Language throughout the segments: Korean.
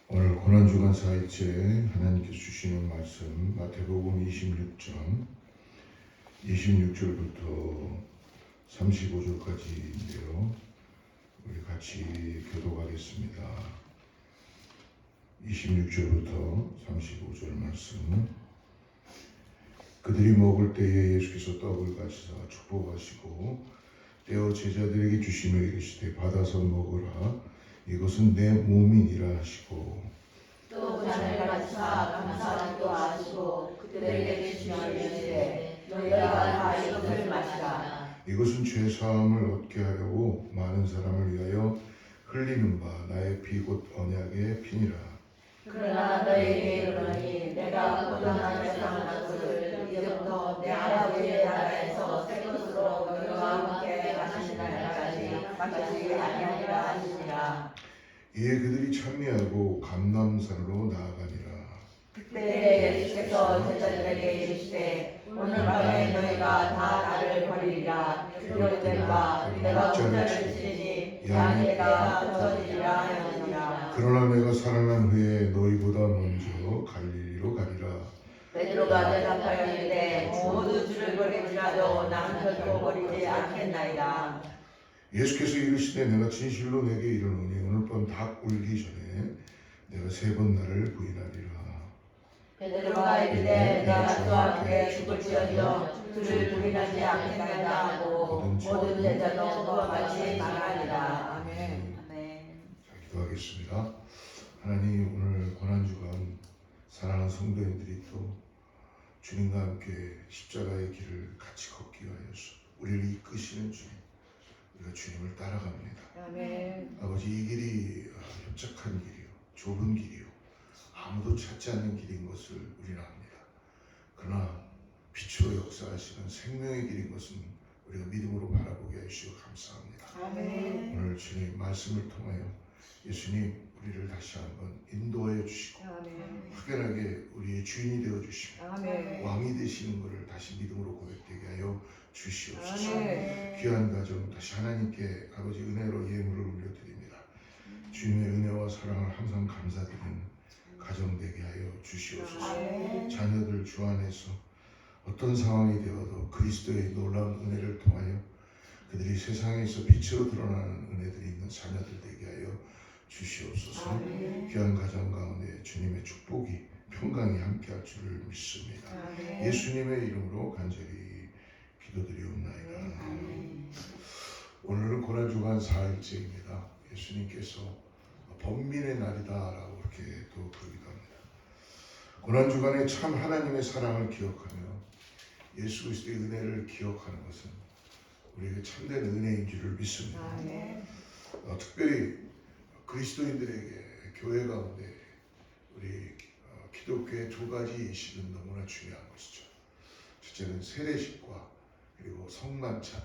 오늘 고난주간 4일째 하나님께서 주시는 말씀 마태복음 26장 26절부터 35절까지인데요. 우리 같이 교독하겠습니다. 26절부터 35절 말씀. 그들이 먹을 때에 예수께서 떡을 가지사 축복하시고 떼어 제자들에게 주시며 이르시되 받아서 먹으라 이것은 내 몸이니라 하시고 또 잔을 가지사 감사하기도 하시고 그들에게 주시며 이르시되 너희가 다 이것을 마시라. 이것은 죄 사함을 얻게 하려고 많은 사람을 위하여 흘리는 바 나의 피 곧 언약의 피니라. 그러나 너희에게 이르노니 내가 고난을 당한 것을 이제부터 내 아버지의 나라에서 새 것으로 너희와 함께 마시는 날까지 마시지 아니하리라 하시니라. 이에 그들이 찬미하고 감람산으로 나아가니라. 그때 예수께서 제자들에게 이르시되 오늘 밤에 너희가 다 나를 버리리라. 기록된 바 내가 문자를 치리니 양에게가 붙어지리라 하였느니라. 그러나 내가 살아난 후에 너희보다 먼저 갈릴리로 가리라. 베드로가 대답하여 이르되 모두 주를 버릴지라도 나는 결코 버리지 않겠나이다. 예수께서 이르시되 내가 진실로 내게 이르노니 오늘 밤 닭 울기 전에 내가 3번 나를 부인하리라. 베드로가 이르되 내가 주와 함께 죽을지어도 주를 부인하지 않겠나이다 하고 모든 제자도 그와 같이 말하니라. 아멘. 자, 기도하겠습니다. 하나님, 오늘 고난주간 사랑하는 성도님들이 또 주님과 함께 십자가의 길을 같이 걷기 위하여서 우리를 이끄시는 주님, 우리가 주님을 따라갑니다. 아멘. 아버지, 이 길이 협착한 길이요, 좁은 길이요, 아무도 찾지 않는 길인 것을 우리는 압니다. 그러나 빛으로 역사하시는 생명의 길인 것은 우리가 믿음으로 바라보게 해주시고 감사합니다. 아멘. 오늘 주님 말씀을 통하여 예수님 우리를 다시 한번 인도하여 주시고 아멘. 확연하게 우리의 주인이 되어 주시고 아멘. 왕이 되시는 것을 다시 믿음으로 고백되게 하여 주시옵소서. 아멘. 귀한 가정 다시 하나님께 아버지 은혜로 예물을 올려드립니다. 주님의 은혜와 사랑을 항상 감사드리는 가정 되게 하여 주시옵소서. 아멘. 자녀들 주 안에서 어떤 상황이 되어도 그리스도의 놀라운 은혜를 통하여 그들이 세상에서 빛으로 드러나는 은혜들이 있는 자녀들 되게 하여 주시옵소서. 아멘. 귀한 가정 가운데 주님의 축복이 평강이 함께할 줄을 믿습니다. 아멘. 예수님의 이름으로 간절히 기도드리옵나이다. 아멘. 오늘은 고난주간 4일째입니다. 예수님께서 번민의 날이다라고 이렇게 또 부르기도 합니다. 고난주간에 참 하나님의 사랑을 기억하며 예수 그리스도의 은혜를 기억하는 것은 우리에게 참된 은혜인 줄을 믿습니다. 아멘. 특별히 그리스도인들에게 교회 가운데 우리 기독교의 2가지 예식은 너무나 중요한 것이죠. 첫째는 세례식과 그리고 성만찬.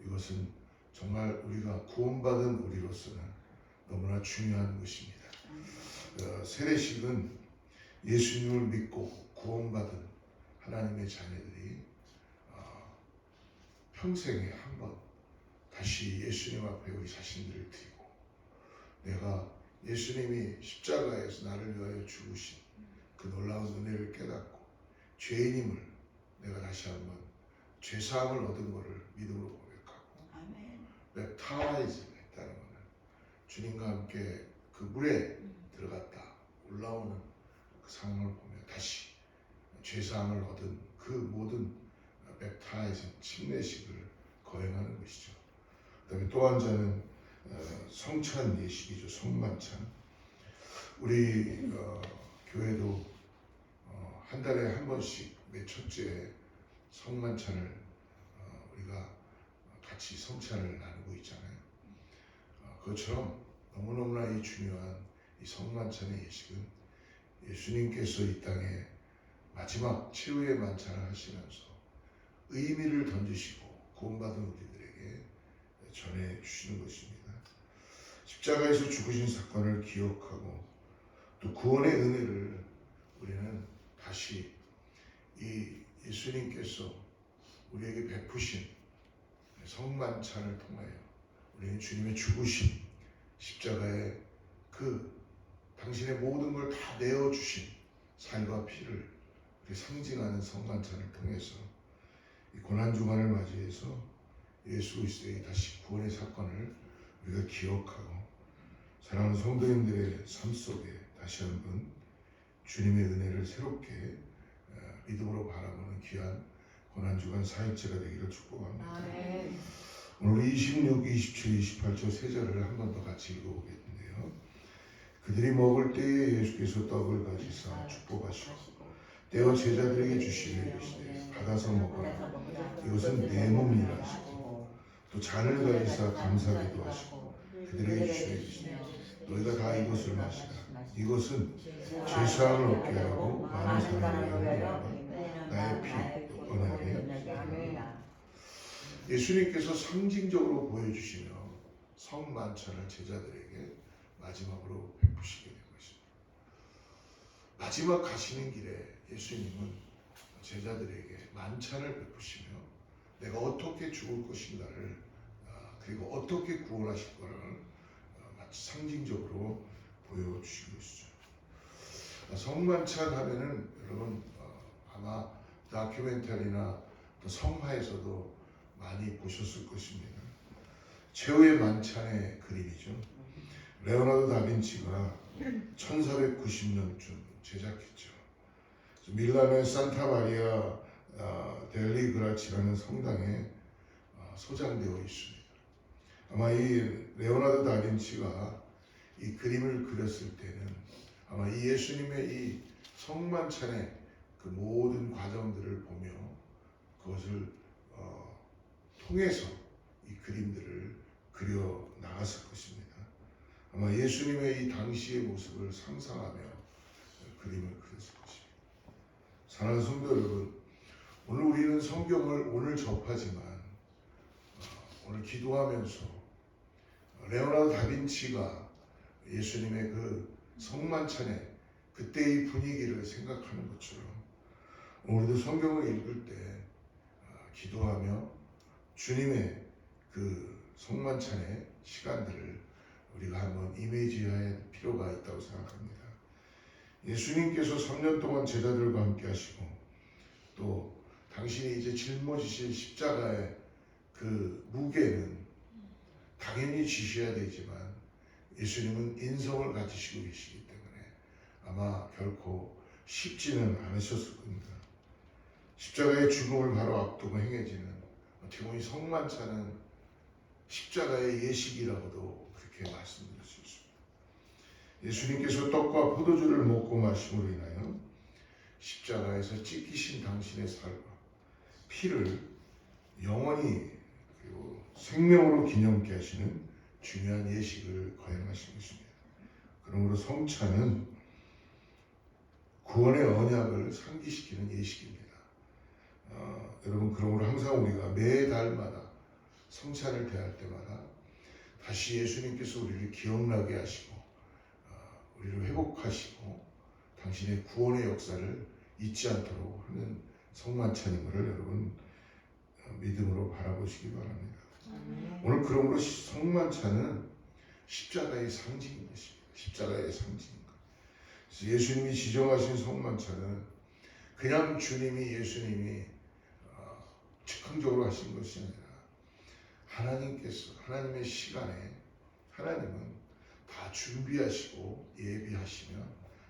이것은 정말 우리가 구원받은 우리로서는 너무나 중요한 것입니다. 세례식은 예수님을 믿고 구원받은 하나님의 자녀들이 평생에 한 번 다시 예수님 앞에 우리 자신들을 드리고 내가 예수님이 십자가에서 나를 위하여 죽으신 그 놀라운 은혜를 깨닫고 죄인임을 내가 다시 한번 죄사함을 얻은 것을 믿음으로 고백하고 웹타이징 했다는 것은 주님과 함께 그 물에 들어갔다 올라오는 그 상황을 보며 다시 죄사함을 얻은 그 모든 웹타이징 침례식을 거행하는 것이죠. 그 다음에 또 한 자는 성찬 예식이죠. 성만찬. 우리 교회도 한 달에 한 번씩 매 첫째 성만찬을 우리가 같이 성찬을 나누고 있잖아요. 그것처럼 너무너무나 이 중요한 이 성만찬의 예식은 예수님께서 이 땅에 마지막 최후의 만찬을 하시면서 의미를 던지시고 구원받은 우리들에게 전해주시는 것입니다. 십자가에서 죽으신 사건을 기억하고 또 구원의 은혜를 우리는 다시 이 예수님께서 우리에게 베푸신 성만찬을 통하여 우리는 주님의 죽으심 십자가의 그 당신의 모든 걸 다 내어주신 살과 피를 상징하는 성만찬을 통해서 이 고난주간을 맞이해서 예수 그리스도의 다시 구원의 사건을 우리가 기억하고 사랑하는 성도님들의 삶 속에 다시 한번 주님의 은혜를 새롭게 믿음으로 바라보는 귀한 고난주간 4일째가 되기를 축복합니다. 아멘. 오늘 26, 27, 28절 세 절을 한 번 더 같이 읽어보겠는데요. 그들이 먹을 때에 예수께서 떡을 가지사 축복하시고 떼어 제자들에게 주시며 이르시되 받아서 먹으라 이것은 내 몸이라 하시고 또 잔을 가지사 감사기도 하시고 그들에게 주시며 이르시되 너희가 다 이것을 마시라 이것은 죄사함을 얻게 하고 많은 사람을 위하여 나의 피 언약의 예수님께서 상징적으로 보여주시며 성만찬을 제자들에게 마지막으로 베푸시게 된 것입니다. 마지막 가시는 길에 예수님은 제자들에게 만찬을 베푸시며 내가 어떻게 죽을 것인가를 그리고 어떻게 구원하실 거를 마치 상징적으로 보여주신 것이죠. 성만찬 하면은 여러분 아마 다큐멘터리나 또 성화에서도 많이 보셨을 것입니다. 최후의 만찬의 그림이죠. 레오나르도 다빈치가 1490년쯤 제작했죠. 밀란의 산타 마리아 델리 그라치라는 성당에 소장되어 있습니다. 아마 이 레오나르도 다빈치가 이 그림을 그렸을 때는 아마 이 예수님의 이 성만찬의 그 모든 과정들을 보며 그것을 통해서 이 그림들을 그려 나갔을 것입니다. 아마 예수님의 이 당시의 모습을 상상하며 그림을 그렸을 것입니다. 사랑하는 성도 여러분, 오늘 우리는 성경을 오늘 접하지만 오늘 기도하면서 레오나르도 다빈치가 예수님의 그 성만찬의 그때의 분위기를 생각하는 것처럼 우리도 성경을 읽을 때 기도하며 주님의 그 성만찬의 시간들을 우리가 한번 이미지해야 할 필요가 있다고 생각합니다. 예수님께서 3년 동안 제자들과 함께 하시고 또 당신이 이제 짊어지실 십자가의 그 무게는 당연히 지셔야 되지만 예수님은 인성을 가지시고 계시기 때문에 아마 결코 쉽지는 않으셨을 겁니다. 십자가의 죽음을 바로 앞두고 행해지는 어떻게 보면 성만찬은 십자가의 예식이라고도 그렇게 말씀드릴 수 있습니다. 예수님께서 떡과 포도주를 먹고 마심으로 인하여 십자가에서 찢기신 당신의 살과 피를 영원히 그리고 생명으로 기념케 하시는 중요한 예식을 거행하신 것입니다. 그러므로 성찬은 구원의 언약을 상기시키는 예식입니다. 여러분 그러므로 항상 우리가 매달마다 성찬을 대할 때마다 다시 예수님께서 우리를 기억나게 하시고 우리를 회복하시고 당신의 구원의 역사를 잊지 않도록 하는 성만찬임을 여러분 믿음으로 바라보시기 바랍니다. 오늘 그러므로 성만찬은 십자가의 상징인 것입니다. 십자가의 상징인 것. 그래서 예수님이 지정하신 성만찬은 그냥 주님이 예수님이 즉흥적으로 하신 것이 아니라 하나님께서 하나님의 시간에 하나님은 다 준비하시고 예비하시며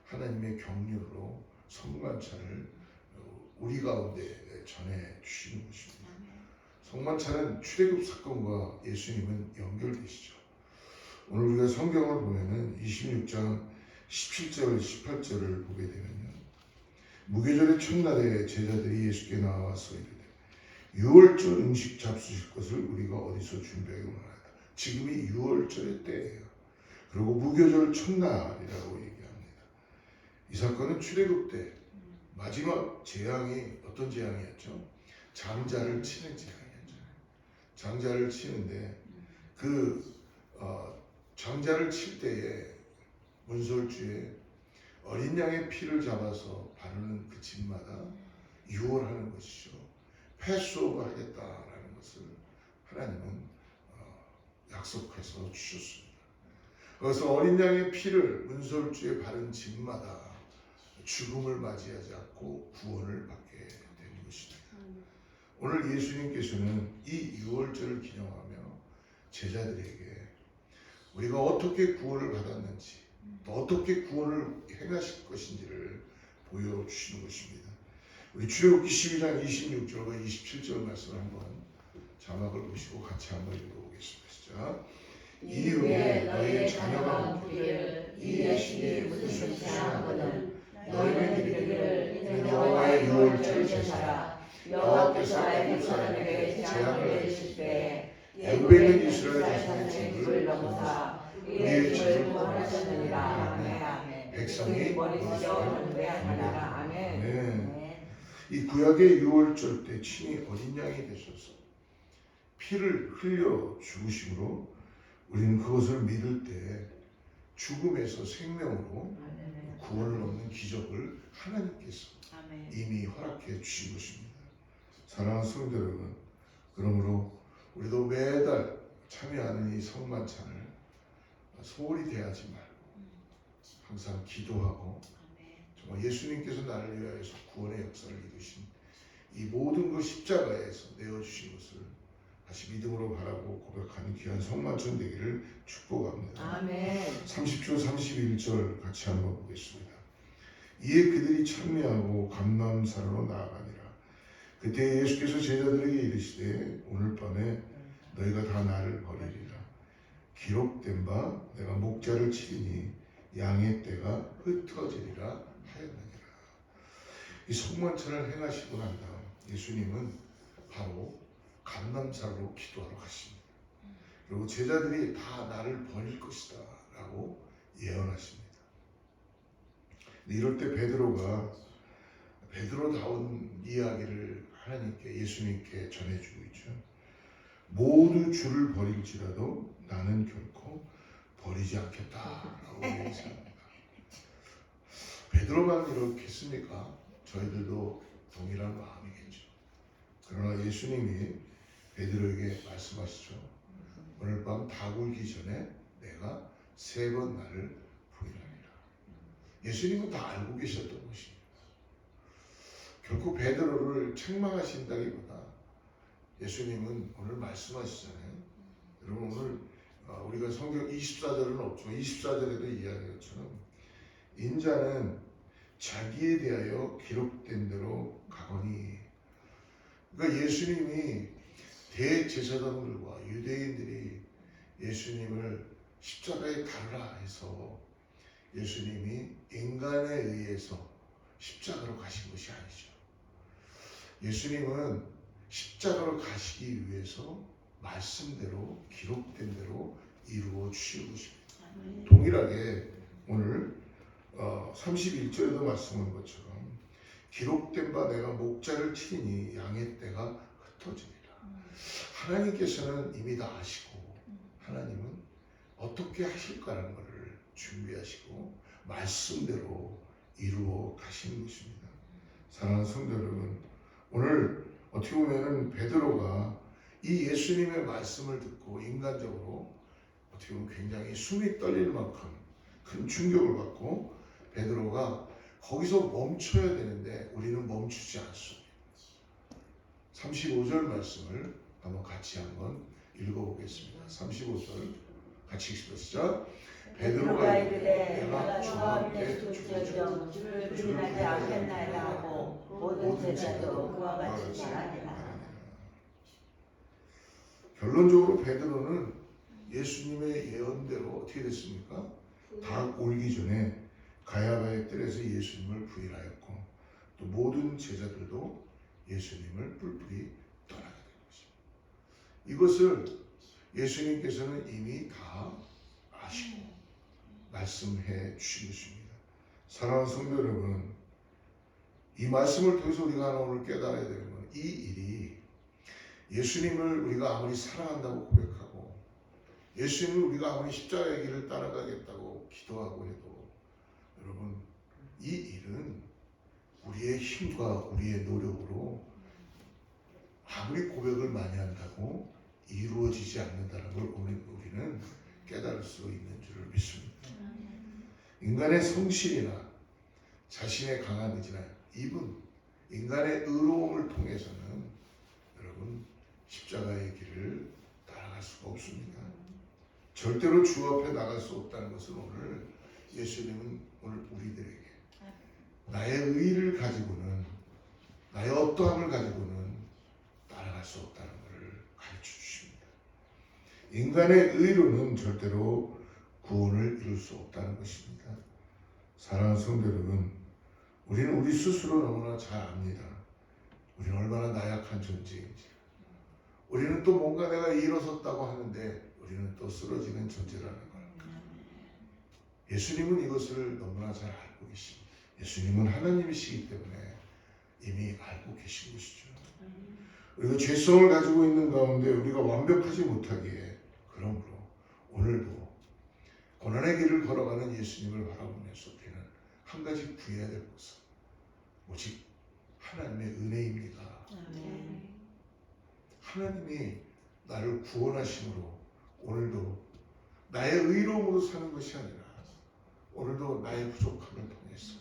하나님의 경륜으로 성만찬을 우리 가운데 전해 주시는 것입니다. 성만찬은 출애굽 사건과 예수님은 연결되시죠. 오늘 우리가 성경을 보면은 26장 17절 18절을 보게 되면요. 무교절의 첫날에 제자들이 예수께 나와서 이르되 유월절 음식 잡수실 것을 우리가 어디서 준비하기 원하다. 지금이 유월절의 때예요. 그리고 무교절 첫날이라고 얘기합니다. 이 사건은 출애굽 때 마지막 재앙이 어떤 재앙이었죠? 장자를 치는 재앙이었죠. 장자를 치는데 그 장자를 칠 때에 문설주에 어린 양의 피를 잡아서 바르는 그 집마다 유월하는 것이죠. 패스오버 하겠다라는 것을 하나님은 약속해서 주셨습니다. 거기서 어린 양의 피를 문설주에 바른 집마다 죽음을 맞이하지 않고 구원을 받게 되는 것입니다. 오늘 예수님께서는 이 유월절을 기념하며 제자들에게 우리가 어떻게 구원을 받았는지 또 어떻게 구원을 행하실 것인지를 보여주시는 것입니다. 우리 출애굽기 12장 26절과 27절 말씀을 한번 자막을 보시고 같이 한번 읽어보겠습니다. 시작. 이후에 너희의 자녀가 묻기를 이 예식이 무슨 뜻이냐 하거든 너희는 이르기를 이는 여호와의 유월절 제사라. 여호와께서 애굽 사람에게 재앙을 내리실 때에 애굽에 있는 이스라엘 자손의 집을 넘어사 우리의 집을 구원하셨느니라. 아멘. 백성이 머리시어 경배하니라. 아멘. 이 구약의 유월절 때 친히 어린 양이 되셔서 피를 흘려 죽으심으로 우리는 그것을 믿을 때 죽음에서 생명으로 구원을 얻는 기적을 하나님께서 이미 허락해 주신 것입니다. 사랑하는 성도 여러분, 그러므로 우리도 매달 참여하는 이 성만찬을 소홀히 대하지 말고 항상 기도하고 정말 예수님께서 나를 위하여서 구원의 역사를 이루신 이 모든 것 십자가에서 내어주신 것을 다시 믿음으로 바라고 고백하는 귀한 성만찬 되기를 축복합니다. 아멘. 30절 31절 같이 한번 보겠습니다. 이에 그들이 찬미하고 감람산으로 나아가니라. 그때 예수께서 제자들에게 이르시되 오늘 밤에 너희가 다 나를 버리리라. 기록된 바 내가 목자를 치리니 양의 떼가 흩어지리라 하였느니라. 이 성만찬을 행하시고 난 다음 예수님은 바로 감람산으로 기도하러 가십니다. 그리고 제자들이 다 나를 버릴 것이다 라고 예언하십니다. 이럴 때 베드로다운 이야기를 하나님께 예수님께 전해주고 있죠. 모두 주를 버릴지라도 나는 결코 버리지 않겠다라고 얘기합니다. 베드로만 이렇게 했습니까? 저희들도 동일한 마음이겠죠. 그러나 예수님이 베드로에게 말씀하시죠. 오늘 밤 다굴기 전에 내가 3번 나를 부인하리라. 예수님은 다 알고 계셨던 것입니다. 결코 베드로를 책망하신다기보다 예수님은 오늘 말씀하시잖아요. 여러분 오늘 우리가 성경 24절은 없죠. 24절에도 이야기한 것처럼 인자는 자기에 대하여 기록된 대로 가거니. 그러니까 예수님이 대제사장들과 유대인들이 예수님을 십자가에 달라 해서 예수님이 인간에 의해서 십자가로 가신 것이 아니죠. 예수님은 십자가로 가시기 위해서 말씀대로 기록된 대로 이루어 주신 것입니다. 동일하게 오늘 31절에도 말씀한 것처럼 기록된 바 내가 목자를 치니 양의 떼가 흩어지리라. 하나님께서는 이미 다 아시고 하나님은 어떻게 하실까라는 것을 준비하시고 말씀대로 이루어 가시는 것입니다. 사랑하는 성도 여러분, 오늘 어떻게 보면은 베드로가 이 예수님의 말씀을 듣고 인간적으로 어떻게 보면 굉장히 숨이 떨릴 만큼 큰 충격을 받고 베드로가 거기서 멈춰야 되는데 우리는 멈추지 않습니다. 35절 말씀을 같이 한번 읽어보겠습니다. 35절 같이 읽습니다. 베드로가 이르되 내가 주와 함께 죽을지언정 주를 부인하지 않겠나이다 하고 모든 제자도 그와 같이 말하니라. 결론적으로 베드로는 예수님의 예언대로 어떻게 됐습니까? 닭 올기 전에 가야바의 뜰에서 예수님을 부인하였고 또 모든 제자들도 예수님을 뿔뿔이 떠나게 된 것입니다. 이것을 예수님께서는 이미 다 아시고 말씀해 주신 것입니다. 사랑하는 성도 여러분, 이 말씀을 통해서 우리가 하나 오늘 깨달아야 되는 건 이 일이 예수님을 우리가 아무리 사랑한다고 고백하고 예수님을 우리가 아무리 십자가의 길을 따라가겠다고 기도하고 해도 여러분 이 일은 우리의 힘과 우리의 노력으로 아무리 고백을 많이 한다고 이루어지지 않는다는 걸 우리는 깨달을 수 있는 줄을 믿습니다. 인간의 성실이나 자신의 강한 의지나 이분 인간의 의로움을 통해서는 여러분 십자가의 길을 따라갈 수가 없습니다. 절대로 주 앞에 나갈 수 없다는 것은 오늘 예수님은 오늘 우리들에게 나의 의를 가지고는 나의 어떠함을 가지고는 따라갈 수 없다는 것을 가르쳐 주십니다. 인간의 의로는 절대로 구원을 이룰 수 없다는 것입니다. 사랑하는 성도 여러분, 우리는 우리 스스로 너무나 잘 압니다. 우리는 얼마나 나약한 존재인지. 우리는 또 뭔가 내가 일어섰다고 하는데 우리는 또 쓰러지는 존재라는 걸. 예수님은 이것을 너무나 잘 알고 계십니다. 예수님은 하나님이시기 때문에 이미 알고 계신 것이죠. 우리가 죄성을 가지고 있는 가운데 우리가 완벽하지 못하기에 그러므로 오늘도 고난의 길을 걸어가는 예수님을 바라보면서 우리는 한 가지 구해야 될 것은 오직 하나님의 은혜입니다. 하나님이 나를 구원하심으로 오늘도 나의 의로움으로 사는 것이 아니라 오늘도 나의 부족함을 통해서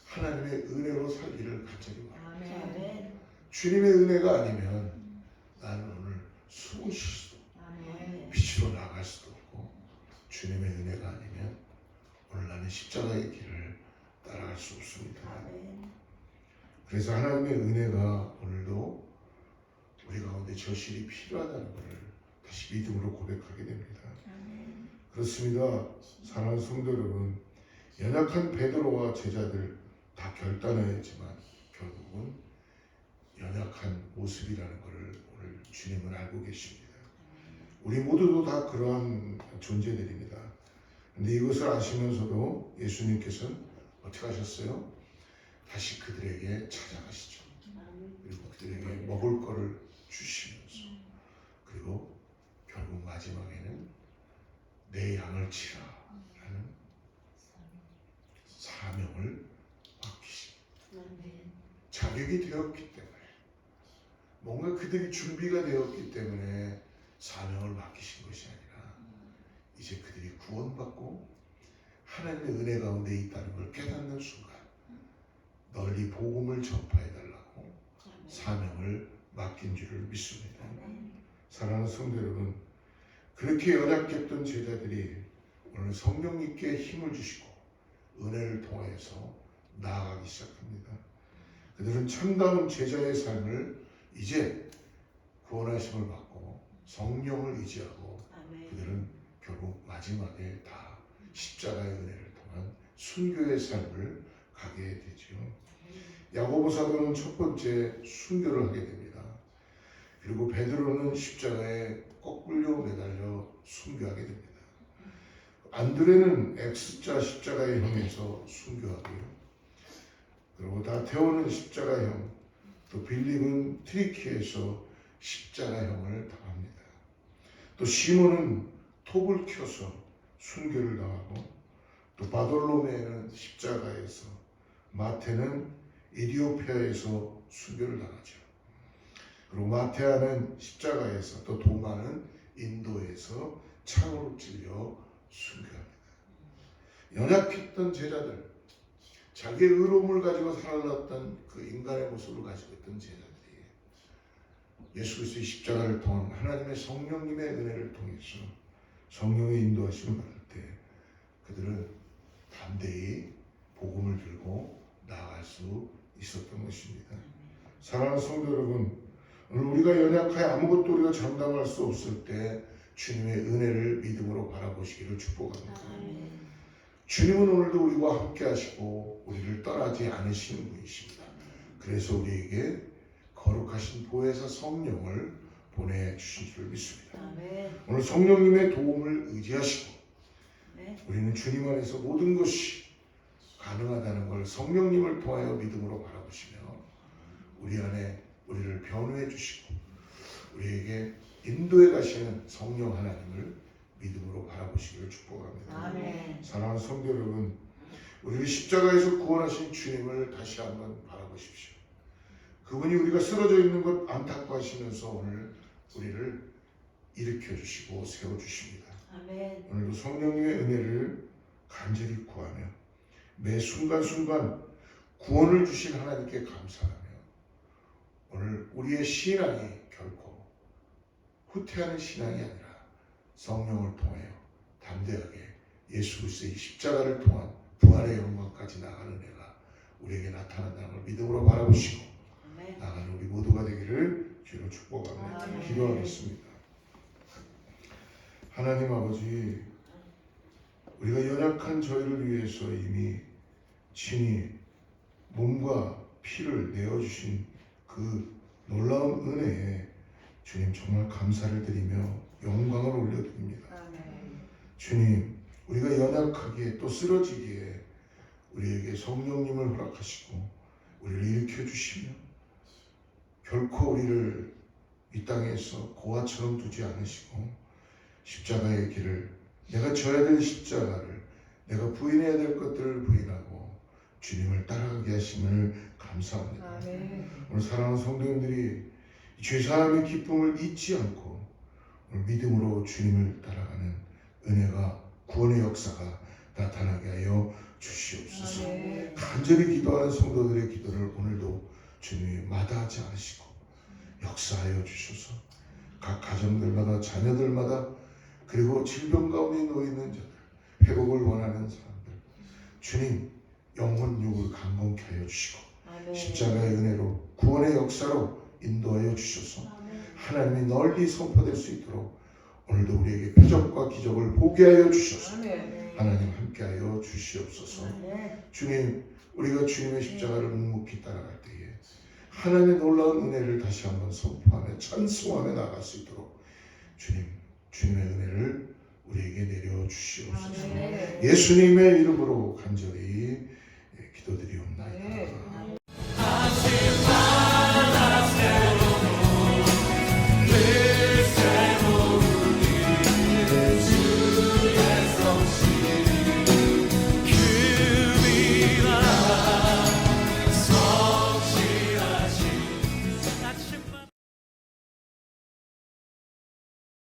하나님의 은혜로 살기를 간절히 바랍니다. 주님의 은혜가 아니면 나는 오늘 숨을 쉴 수도 없고 빛으로 나갈 수도 없고 주님의 은혜가 아니면 오늘 나는 십자가의 길을 따라갈 수 없습니다. 그래서 하나님의 은혜가 오늘도 우리 가운데 저실이 필요하다는 것을 다시 믿음으로 고백하게 됩니다. 그렇습니다. 사랑하는 성도 여러분, 연약한 베드로와 제자들 다 결단하였지만 결국은 연약한 모습이라는 것을 오늘 주님은 알고 계십니다. 우리 모두도 다 그러한 존재들입니다. 그런데 이것을 아시면서도 예수님께서는 어떻게 하셨어요? 다시 그들에게 찾아가시죠. 그리고 그들에게 먹을 거를 주시면서 그리고 결국 마지막에는 내 양을 치라 라는 사명을 맡기십니다. 자격이 되었기 때문에 뭔가 그들이 준비가 되었기 때문에 사명을 맡기신 것이 아니라 이제 그들이 구원받고 하나님의 은혜 가운데 있다는 걸 깨닫는 순간 널리 복음을 전파해달라고 사명을 맡긴 줄을 믿습니다. 사랑하는 성도 여러분, 그렇게 연약했던 제자들이 오늘 성령님께 힘을 주시고 은혜를 통해서 나아가기 시작합니다. 그들은 참다운 제자의 삶을 이제 구원하심을 받고 성령을 의지하고 그들은 결국 마지막에 다 십자가의 은혜를 통한 순교의 삶을 가게 되지요. 야고보 사도는 첫 번째 순교를 하게 됩니다. 그리고 베드로는 십자가에 거꾸로 매달려 순교하게 됩니다. 안드레는 X자 십자가의 형에서 순교하고요. 그리고 다테오는 십자가형, 또 빌립은 트리키에서 십자가형을 당합니다. 또 시몬은 톱을 켜서 순교를 당하고 또 바돌로메는 십자가에서, 마태는 에디오피아에서 순교를 당하죠. 그리고 마테아는 십자가에서, 또 도마는 인도에서 창으로 찔려 순교합니다. 연약했던 제자들, 자기의 의로움을 가지고 살아났던 그 인간의 모습을 가지고 있던 제자들이 예수 그리스도의 십자가를 통한 하나님의 성령님의 은혜를 통해서 성령의 인도하심을 받을 때 그들은 담대히 복음을 들고 나아갈 수 있었던 것입니다. 사랑하는 성도 여러분, 오늘 우리가 연약하여 아무것도 우리가 장담할 수 없을 때 주님의 은혜를 믿음으로 바라보시기를 축복합니다. 주님은 오늘도 우리와 함께 하시고 우리를 떠나지 않으시는 분이십니다. 그래서 우리에게 거룩하신 보혜사 성령을 보내주신 줄 믿습니다. 오늘 성령님의 도움을 의지하시고 우리는 주님 안에서 모든 것이 가능하다는 걸 성령님을 통하여 믿음으로 바라보시며 우리 안에 우리를 변호해 주시고 우리에게 인도해 가시는 성령 하나님을 믿음으로 바라보시기를 축복합니다. 사랑하는 성도 여러분, 우리를 십자가에서 구원하신 주님을 다시 한번 바라보십시오. 그분이 우리가 쓰러져 있는 것 안타까워하시면서 오늘 우리를 일으켜 주시고 세워 주십니다. 아멘. 오늘도 성령님의 은혜를 간절히 구하며 매 순간순간 구원을 주신 하나님께 감사하며 오늘 우리의 신앙이 결코 후퇴하는 신앙이 아니라 성령을 통하여 담대하게 예수 그리스도의 십자가를 통한 부활의 영광까지 나가는 은혜가 우리에게 나타난다는 걸 믿음으로 바라보시고 아멘. 나가는 우리 모두가 되기를 주로 축복하며 아멘. 기도하겠습니다. 하나님 아버지, 우리가 연약한 저희를 위해서 이미 친히 몸과 피를 내어주신 그 놀라운 은혜에 주님 정말 감사를 드리며 영광을 올려드립니다. 아멘. 주님, 우리가 연약하기에 또 쓰러지기에 우리에게 성령님을 허락하시고 우리를 일으켜 주시며 결코 우리를 이 땅에서 고아처럼 두지 않으시고 십자가의 길을, 내가 져야 될 십자가를, 내가 부인해야 될 것들을 부인하고 주님을 따라가게 하심을 감사합니다. 아멘. 오늘 사랑하는 성도님들이 죄사함의 기쁨을 잊지 않고 오늘 믿음으로 주님을 따라가는 은혜가, 구원의 역사가 나타나게 하여 주시옵소서. 아멘. 간절히 기도하는 성도들의 기도를 오늘도 주님이 마다하지 않으시고 역사하여 주셔서 각 가정들마다, 자녀들마다, 그리고 질병 가운데 놓여 있는 자들, 회복을 원하는 사람들, 주님 영혼 육을 강건케 하여 주시고 아멘. 십자가의 은혜로 구원의 역사로 인도하여 주셔서 하나님이 널리 선포될 수 있도록 오늘도 우리에게 표적과 기적을 보게 하여 주셔서 아멘. 하나님 함께하여 주시옵소서. 아멘. 주님, 우리가 주님의 십자가를 묵묵히 따라갈 때에 하나님의 놀라운 은혜를 다시 한번 선포하며 찬송하며 나갈 수 있도록 주님의 은혜를 우리에게 내려 주시옵소서. 아멘. 예수님의 이름으로 간절히 기도드리옵나이다. 아멘. 다시